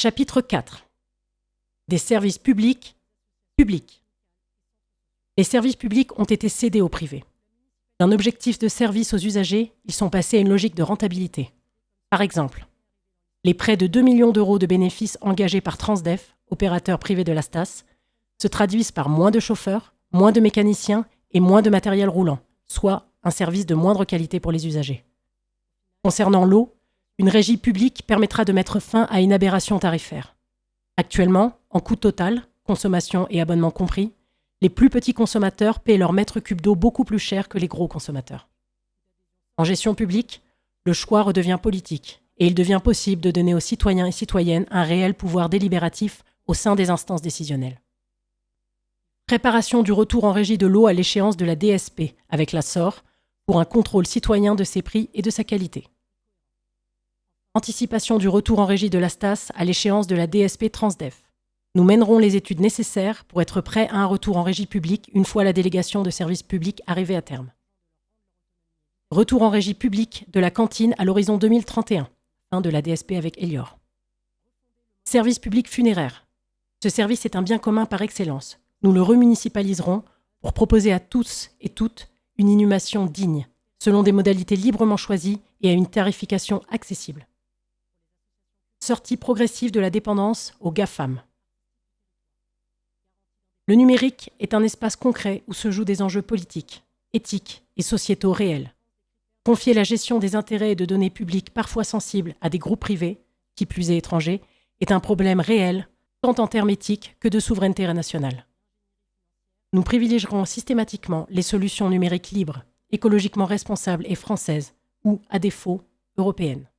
Chapitre 4. Des services publics publics. Les services publics ont été cédés au privé. D'un objectif de service aux usagers, ils sont passés à une logique de rentabilité. Par exemple, les près de 2 millions d'euros de bénéfices engagés par Transdev, opérateur privé de la STAS, se traduisent par moins de chauffeurs, moins de mécaniciens et moins de matériel roulant, soit un service de moindre qualité pour les usagers. Concernant l'eau, une régie publique permettra de mettre fin à une aberration tarifaire. Actuellement, en coût total, consommation et abonnement compris, les plus petits consommateurs paient leur mètre cube d'eau beaucoup plus cher que les gros consommateurs. En gestion publique, le choix redevient politique et il devient possible de donner aux citoyens et citoyennes un réel pouvoir délibératif au sein des instances décisionnelles. Préparation du retour en régie de l'eau à l'échéance de la DSP avec la SOR pour un contrôle citoyen de ses prix et de sa qualité. Anticipation du retour en régie de la STAS à l'échéance de la DSP Transdev. Nous mènerons les études nécessaires pour être prêts à un retour en régie publique une fois la délégation de services publics arrivée à terme. Retour en régie publique de la cantine à l'horizon 2031, fin de la DSP avec Elior. Service public funéraire. Ce service est un bien commun par excellence. Nous le remunicipaliserons pour proposer à tous et toutes une inhumation digne, selon des modalités librement choisies et à une tarification accessible. Sortie progressive de la dépendance aux GAFAM. Le numérique est un espace concret où se jouent des enjeux politiques, éthiques et sociétaux réels. Confier la gestion des intérêts et de données publiques parfois sensibles à des groupes privés, qui plus est étrangers, est un problème réel, tant en termes éthiques que de souveraineté nationale. Nous privilégierons systématiquement les solutions numériques libres, écologiquement responsables et françaises, ou, à défaut, européennes.